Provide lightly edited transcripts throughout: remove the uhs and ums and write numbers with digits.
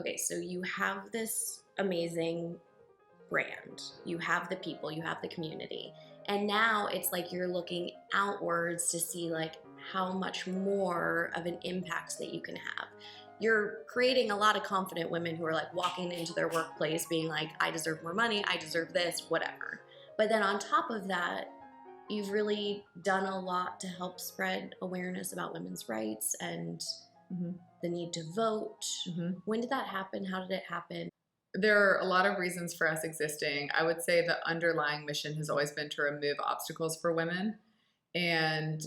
okay, so you have this amazing brand, you have the people, you have the community, and now it's like you're looking outwards to see like how much more of an impact that you can have. You're creating a lot of confident women who are like walking into their workplace being like, I deserve more money, I deserve this, whatever. But then on top of that, you've really done a lot to help spread awareness about women's rights and the need to vote. When did that happen? How did it happen? There are a lot of reasons for us existing. I would say the underlying mission has always been to remove obstacles for women. And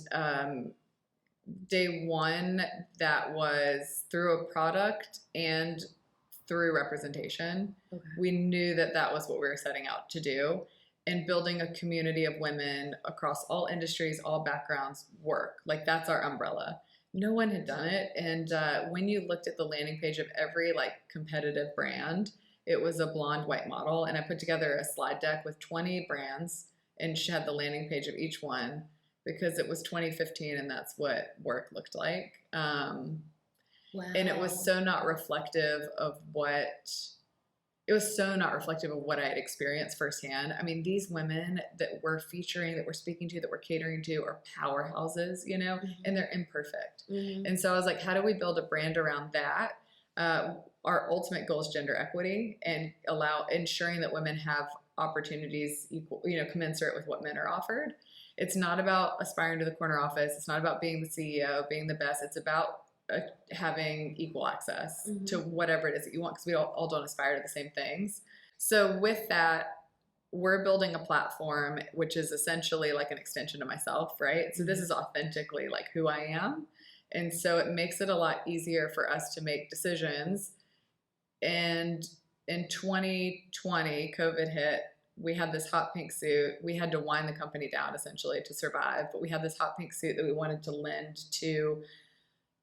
day one, that was through a product and through representation. Okay. We knew that that was what we were setting out to do. And building a community of women across all industries, all backgrounds, work. Like, that's our umbrella. No one had done it. And when you looked at the landing page of every like competitive brand, it was a blonde white model. And I put together a slide deck with 20 brands and she had the landing page of each one because it was 2015 and that's what work looked like. Wow. And it was so not reflective of what I had experienced firsthand. I mean, these women that we're featuring, that we're speaking to, that we're catering to are powerhouses, you know, and they're imperfect. And so I was like, how do we build a brand around that? Our ultimate goal is gender equity and ensuring that women have opportunities equal, you know, commensurate with what men are offered. It's not about aspiring to the corner office. It's not about being the CEO, being the best. It's about having equal access to whatever it is that you want, because we all don't aspire to the same things. So with that, we're building a platform which is essentially like an extension of myself, right? So this is authentically like who I am. And so it makes it a lot easier for us to make decisions. And in 2020, COVID hit. We had this hot pink suit. We had to wind the company down essentially to survive, but we had this hot pink suit that we wanted to lend to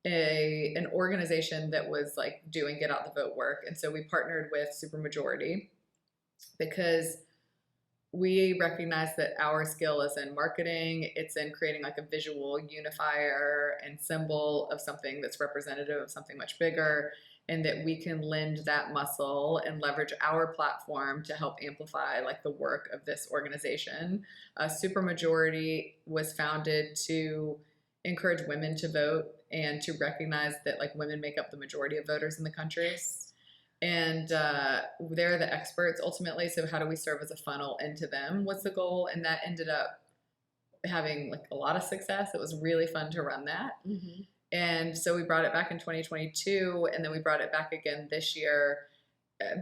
an organization that was like doing get out the vote work. And so we partnered with Supermajority because we recognize that our skill is in marketing. It's in creating like a visual unifier and symbol of something that's representative of something much bigger, and that we can lend that muscle and leverage our platform to help amplify like the work of this organization. Supermajority was founded to encourage women to vote and to recognize that like women make up the majority of voters in the country. And they're the experts ultimately. So how do we serve as a funnel into them? What's the goal? And that ended up having like a lot of success. It was really fun to run that. And so we brought it back in 2022, and then we brought it back again this year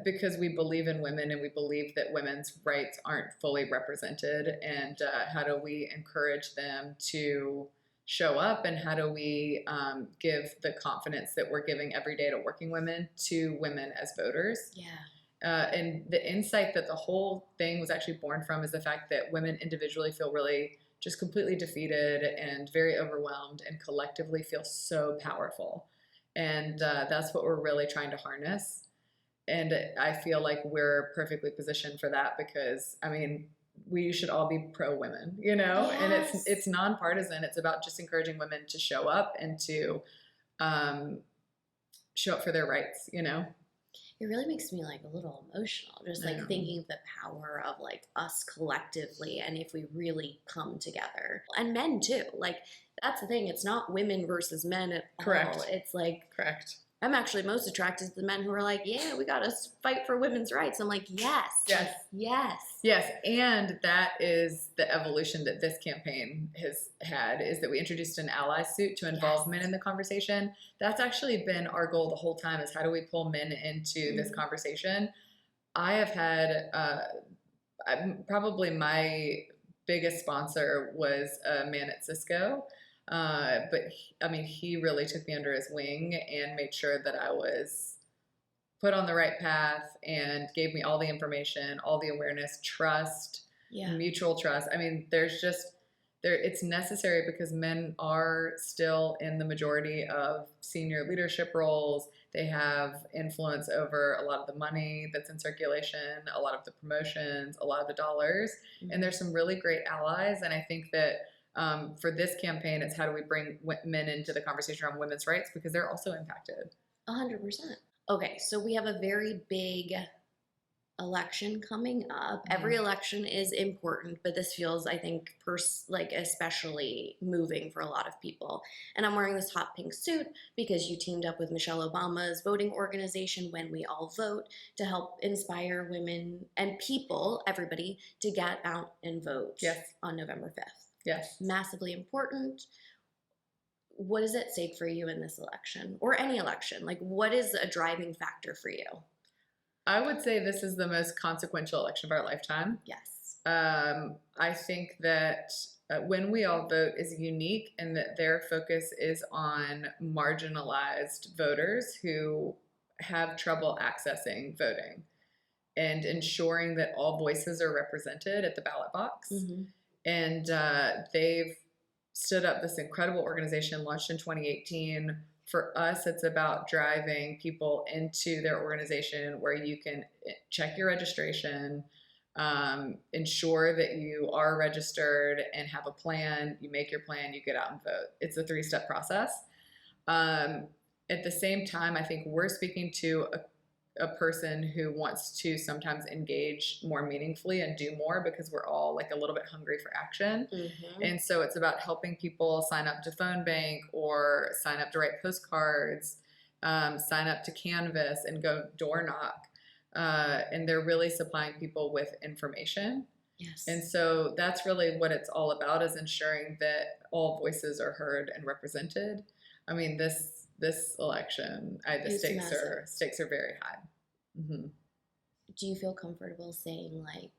because we believe in women and we believe that women's rights aren't fully represented. And how do we encourage them to show up, and how do we give the confidence that we're giving every day to working women to women as voters? And the insight that the whole thing was actually born from is the fact that women individually feel really just completely defeated and very overwhelmed, and collectively feel so powerful. And that's what we're really trying to harness. And I feel like we're perfectly positioned for that because, I mean, we should all be pro-women, you know, and it's nonpartisan. It's about just encouraging women to show up and to show up for their rights, you know. It really makes me like a little emotional, just like thinking of the power of like us collectively, and if we really come together, and men too. Like, that's the thing. It's not women versus men at all. It's like, I'm actually most attracted to the men who are like, yeah, we got to fight for women's rights. I'm like, yes. And that is the evolution that this campaign has had, is that we introduced an ally suit to involve men in the conversation. That's actually been our goal the whole time, is how do we pull men into this conversation? I have had, probably my biggest sponsor was a man at Cisco. But he really took me under his wing and made sure that I was put on the right path and gave me all the information, all the awareness, trust, mutual trust. I mean, it's necessary because men are still in the majority of senior leadership roles. They have influence over a lot of the money that's in circulation, a lot of the promotions, a lot of the dollars, and there's some really great allies. And I think that for this campaign, it's how do we bring men into the conversation around women's rights, because they're also impacted. 100%. Okay, so we have a very big election coming up. Every election is important, but this feels, I think, like especially moving for a lot of people. And I'm wearing this hot pink suit because you teamed up with Michelle Obama's voting organization, When We All Vote, to help inspire women and people, everybody, to get out and vote on November 5th. Yes. Massively important. What is at stake for you in this election, or any election? Like, what is a driving factor for you? I would say this is the most consequential election of our lifetime. Yes. I think that When We All Vote is unique in that their focus is on marginalized voters who have trouble accessing voting and ensuring that all voices are represented at the ballot box. Mm-hmm. And they've stood up this incredible organization launched in 2018. For us, it's about driving people into their organization where you can check your registration, ensure that you are registered and have a plan. You make your plan, you get out and vote. It's a 3-step process. At the same time, I think we're speaking to a person who wants to sometimes engage more meaningfully and do more because we're all like a little bit hungry for action. Mm-hmm. And so it's about helping people sign up to phone bank or sign up to write postcards, sign up to canvass and go door knock. And they're really supplying people with information. Yes. And so that's really what it's all about, is ensuring that all voices are heard and represented. I mean, this election, the stakes are very high. Mm-hmm. Do you feel comfortable saying like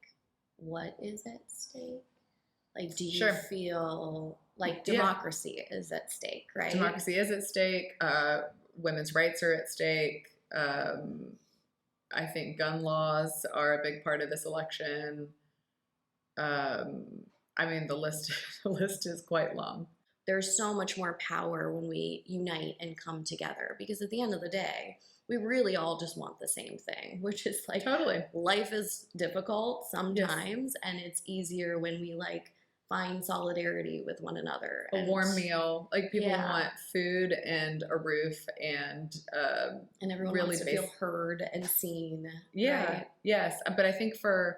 what is at stake? Like, do you Sure. feel like democracy is at stake, right? Democracy is at stake. Women's rights are at stake. I think gun laws are a big part of this election. I mean, the list is quite long. There's so much more power when we unite and come together, because at the end of the day, we really all just want the same thing, which is like, totally, life is difficult sometimes, and it's easier when we like find solidarity with one another. A warm meal, like people want food and a roof and everyone really wants to feel heard and seen. Yeah, right? Yes, but I think for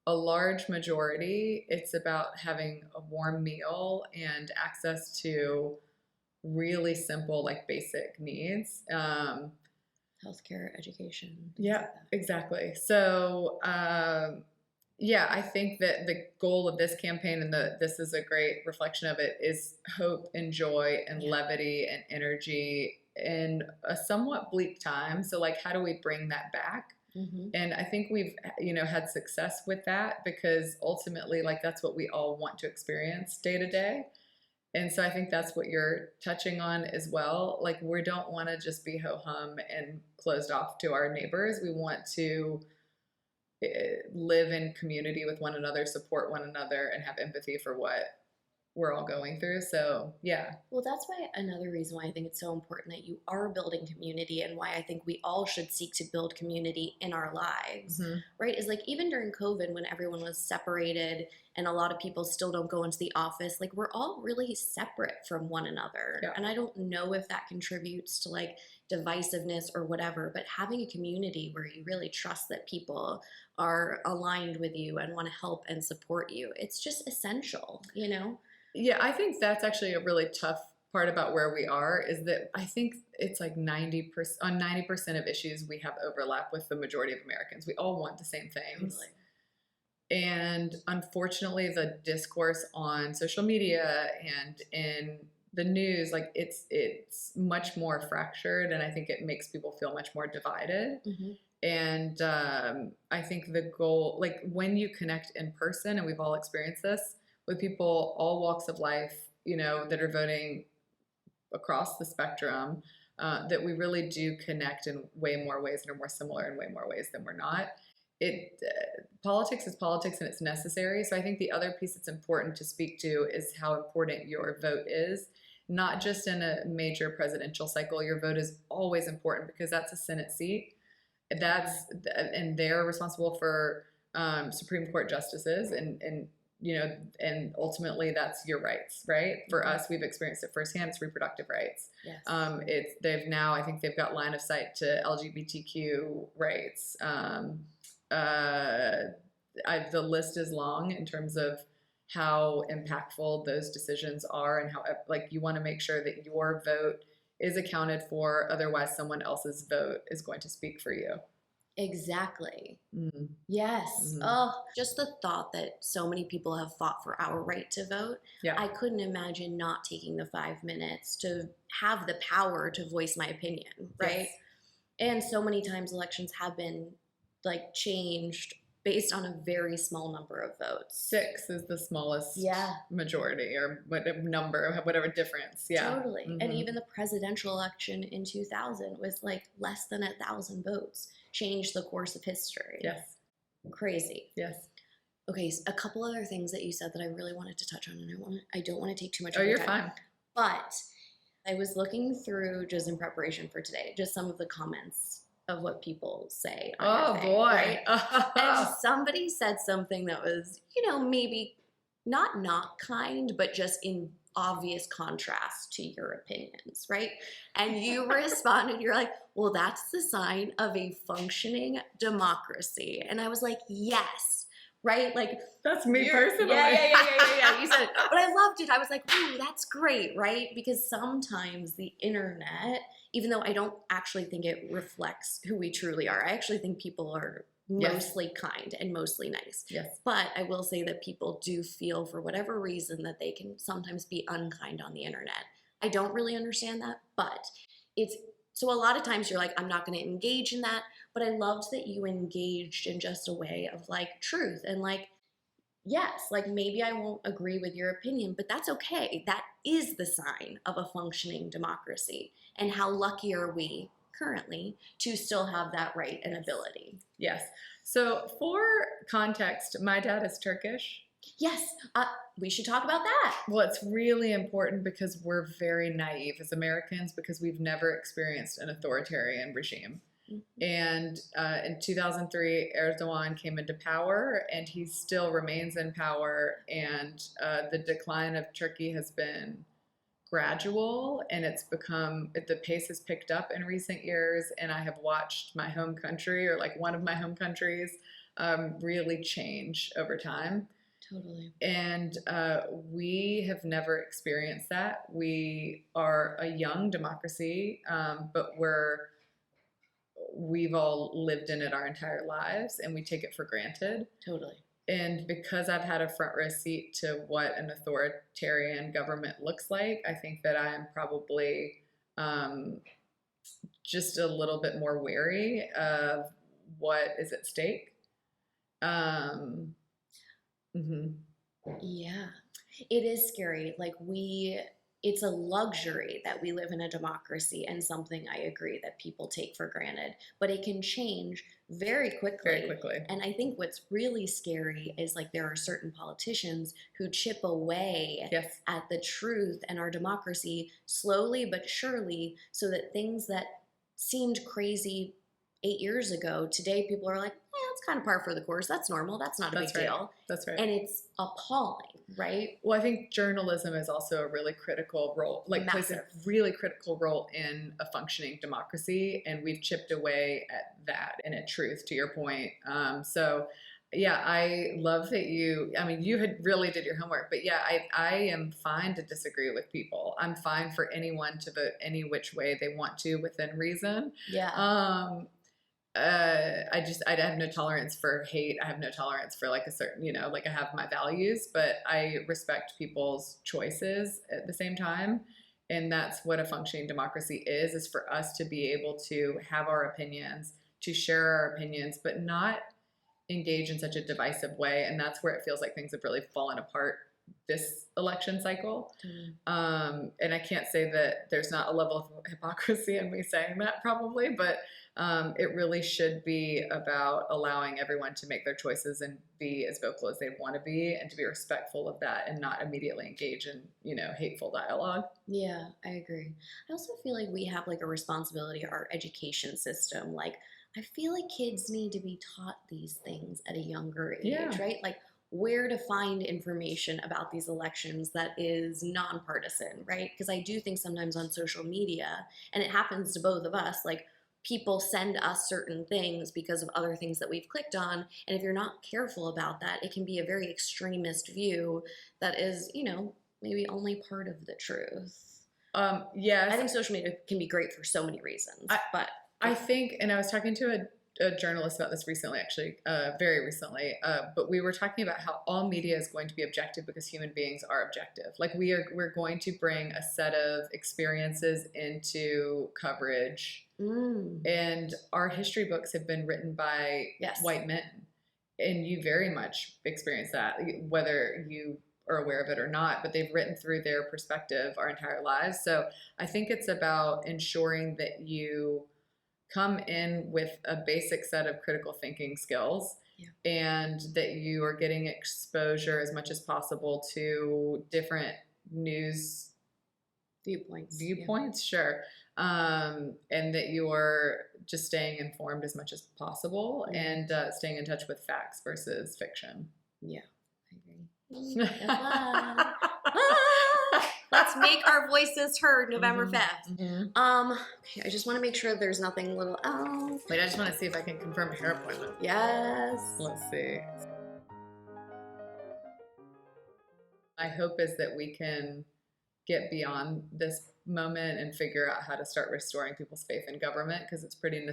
a large majority, it's about having a warm meal and access to really simple, like basic needs. Healthcare, education. Yeah, exactly. So, I think that the goal of this campaign, and this is a great reflection of it, is hope and joy and levity and energy in a somewhat bleak time. So, like, how do we bring that back? Mm-hmm. And I think we've, had success with that, because ultimately, like, that's what we all want to experience day to day. And so I think that's what you're touching on as well. Like, we don't want to just be ho-hum and closed off to our neighbors. We want to live in community with one another, support one another, and have empathy for what we're all going through. So, yeah. Well, that's why another reason why I think it's so important that you are building community, and why I think we all should seek to build community in our lives, mm-hmm. right? Is like, even during COVID, when everyone was separated and a lot of people still don't go into the office, like, we're all really separate from one another. Yeah. And I don't know if that contributes to like divisiveness or whatever, but having a community where you really trust that people are aligned with you and want to help and support you, it's just essential, Yeah, I think that's actually a really tough part about where we are, is that I think it's like 90% of issues we have overlap with the majority of Americans. We all want the same things. Totally. And unfortunately, the discourse on social media and in the news, like, it's much more fractured, and I think it makes people feel much more divided. Mm-hmm. And I think the goal, like, when you connect in person, and we've all experienced this, with people all walks of life, that are voting across the spectrum, that we really do connect in way more ways and are more similar in way more ways than we're not. Politics is politics, and it's necessary. So I think the other piece that's important to speak to is how important your vote is, not just in a major presidential cycle. Your vote is always important, because that's a Senate seat. And they're responsible for Supreme Court justices, and and ultimately that's your rights, right? For us, we've experienced it firsthand. It's reproductive rights. Yes. I think they've got line of sight to LGBTQ rights. The list is long in terms of how impactful those decisions are, and how, like, you want to make sure that your vote is accounted for. Otherwise, someone else's vote is going to speak for you. Exactly. Mm-hmm. Yes. Mm-hmm. Oh, just the thought that so many people have fought for our right to vote. Yeah. I couldn't imagine not taking the 5 minutes to have the power to voice my opinion, right? Yes. And so many times elections have been like changed based on a very small number of votes. 6 is the smallest majority, or whatever difference. Yeah. Totally. Mm-hmm. And even the presidential election in 2000 was like less than 1,000 votes. Changed the course of history. Yes. Crazy. Yes. Okay, so a couple other things that you said that I really wanted to touch on, and I don't want to take too much of your time. Oh, you're fine. But I was looking through, just in preparation for today, just some of the comments of what people say on your thing, boy. Right? And somebody said something that was, maybe not kind, but just in obvious contrast to your opinions, right? And you responded, you're like, well, that's the sign of a functioning democracy. And I was like, yes, right? Like, that's me personally. Yeah. You said it. But I loved it. I was like, ooh, that's great, right? Because sometimes the internet, even though I don't actually think it reflects who we truly are, I actually think people are mostly kind and mostly nice. Yes. But I will say that people do feel, for whatever reason, that they can sometimes be unkind on the internet. I don't really understand that, but so a lot of times you're like, I'm not going to engage in that. But I loved that you engaged in just a way of like truth and like, yes, like maybe I won't agree with your opinion, but that's okay. That is the sign of a functioning democracy. And how lucky are we currently to still have that right and ability? Yes. So for context, my dad is Turkish. Yes. We should talk about that. Well, it's really important because we're very naive as Americans because we've never experienced an authoritarian regime. Mm-hmm. And in 2003, Erdogan came into power, and he still remains in power. And the decline of Turkey has been gradual, and the pace has picked up in recent years. And I have watched my home country, or like one of my home countries, really change over time. Totally. And we have never experienced that. We are a young democracy, but we've all lived in it our entire lives, and we take it for granted. Totally. And because I've had a front row seat to what an authoritarian government looks like, I think that I am probably just a little bit more wary of what is at stake. Mm-hmm. Yeah, it is scary. Like it's a luxury that we live in a democracy, and something I agree that people take for granted, but it can change very quickly. Very quickly. And I think what's really scary is like there are certain politicians who chip away at the truth and our democracy slowly but surely, so that things that seemed crazy 8 years ago, today people are like, it's kind of par for the course. That's normal. That's not a big deal. That's right. And it's appalling, right? Well, I think journalism is also a really critical role, plays a really critical role in a functioning democracy. And we've chipped away at that and at truth, to your point. So yeah, I love that you had really did your homework, but yeah, I am fine to disagree with people. I'm fine for anyone to vote any which way they want to within reason. Yeah. I have no tolerance for hate. I have no tolerance for like a certain, I have my values, but I respect people's choices at the same time. And that's what a functioning democracy is for us to be able to have our opinions, to share our opinions, but not engage in such a divisive way. And that's where it feels like things have really fallen apart this election cycle. Mm-hmm. And I can't say that there's not a level of hypocrisy in me saying that probably, but it really should be about allowing everyone to make their choices and be as vocal as they want to be, and to be respectful of that and not immediately engage in, hateful dialogue. Yeah, I agree. I also feel like we have like a responsibility, our education system. Like, I feel like kids need to be taught these things at a younger age, right? Like, where to find information about these elections that is nonpartisan, right? Because I do think sometimes on social media, and it happens to both of us, like people send us certain things because of other things that we've clicked on. And if you're not careful about that, it can be a very extremist view that is, you know, maybe only part of the truth. Yes. I think social media can be great for so many reasons, but I think, and I was talking to a journalist about this recently, actually, very recently, but we were talking about how all media is going to be objective because human beings are objective. Like we're going to bring a set of experiences into coverage, and our history books have been written by white men, and you very much experience that, whether you are aware of it or not, but they've written through their perspective our entire lives. So I think it's about ensuring that you come in with a basic set of critical thinking skills, and that you are getting exposure as much as possible to different news viewpoints, sure. And that you are just staying informed as much as possible, and staying in touch with facts versus fiction. Yeah, I agree. Let's make our voices heard November 5th. Okay, I just want to make sure there's nothing little else. Wait, I just want to see if I can confirm a hair appointment. Yes. Let's see. My hope is that we can get beyond this moment and figure out how to start restoring people's faith in government, because it's pretty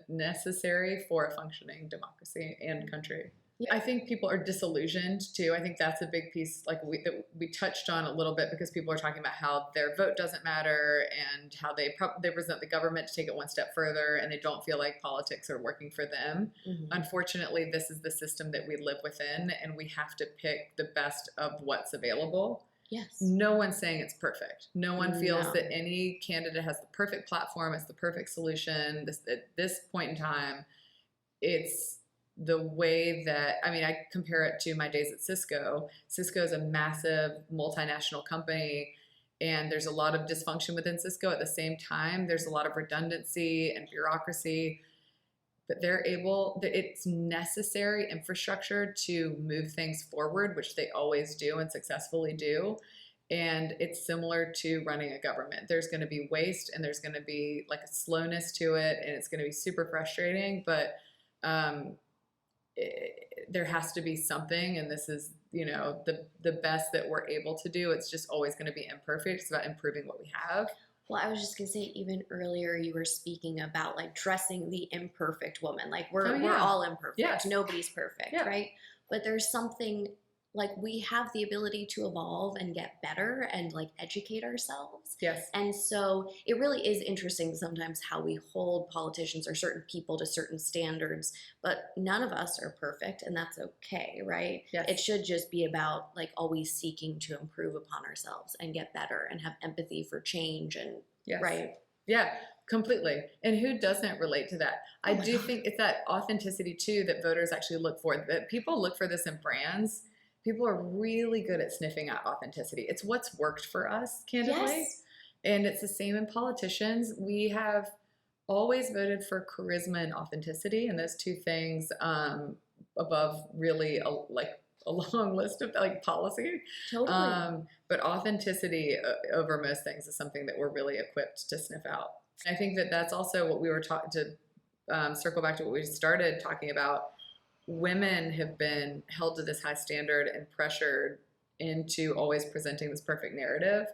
necessary for a functioning democracy and country. I think people are disillusioned too. I think that's a big piece, like we touched on a little bit, because people are talking about how their vote doesn't matter and how they resent the government to take it one step further, and they don't feel like politics are working for them. Unfortunately, this is the system that we live within, and we have to pick the best of what's available. Yes. No one's saying it's perfect. No one feels that any candidate has the perfect platform. It's the perfect solution. At this point in time, it's the way that, I mean, I compare it to my days at Cisco. Cisco is a massive multinational company, and there's a lot of dysfunction within Cisco. At the same time, there's a lot of redundancy and bureaucracy, but it's necessary infrastructure to move things forward, which they always do and successfully do. And it's similar to running a government. There's going to be waste, and there's going to be like a slowness to it, and it's going to be super frustrating, but there has to be something, and this is, you know, the best that we're able to do. It's just always going to be imperfect. It's about improving what we have. Well, I was just gonna say, even earlier you were speaking about like dressing the imperfect woman. Like we're all imperfect. Yes. Nobody's perfect, right? But there's something, like we have the ability to evolve and get better and like educate ourselves. Yes. And so it really is interesting sometimes how we hold politicians or certain people to certain standards, but none of us are perfect, and that's okay, right? Yes. It should just be about like always seeking to improve upon ourselves and get better and have empathy for change and right? Yeah, completely. And who doesn't relate to that? I do think it's that authenticity too that voters actually look for, that people look for this in brands. People are really good at sniffing out authenticity. It's what's worked for us, candidly. Yes. And it's the same in politicians. We have always voted for charisma and authenticity, and those two things above really a long list of like policy. Totally. But authenticity over most things is something that we're really equipped to sniff out. And I think that that's also what we were talking to circle back to what we started talking about. Women have been held to this high standard and pressured into always presenting this perfect narrative.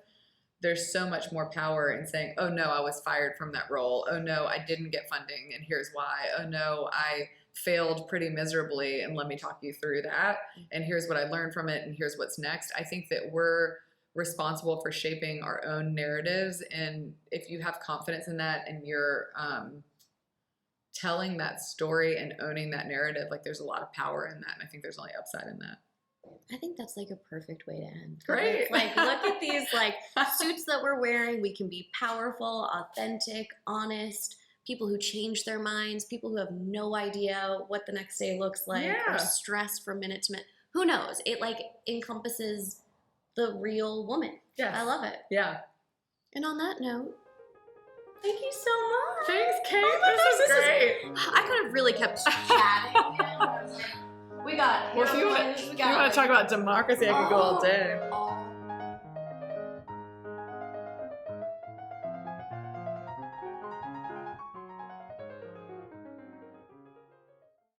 There's so much more power in saying, oh no, I was fired from that role. Oh no, I didn't get funding, and here's why. Oh no, I failed pretty miserably, and let me talk you through that. And here's what I learned from it, and here's what's next. I think that we're responsible for shaping our own narratives. And if you have confidence in that, and you're telling that story and owning that narrative, like there's a lot of power in that. And I think there's only upside in that. I think that's like a perfect way to end. Great. It's like, look at these like suits that we're wearing. We can be powerful, authentic, honest, people who change their minds, people who have no idea what the next day looks like, or stressed from minute to minute. Who knows? It like encompasses the real woman. Yes. I love it. Yeah. And on that note, thank you so much. Thanks, Kate. Oh this is great. I could have really kept chatting. We got Or if you want to talk about democracy, I could go all day.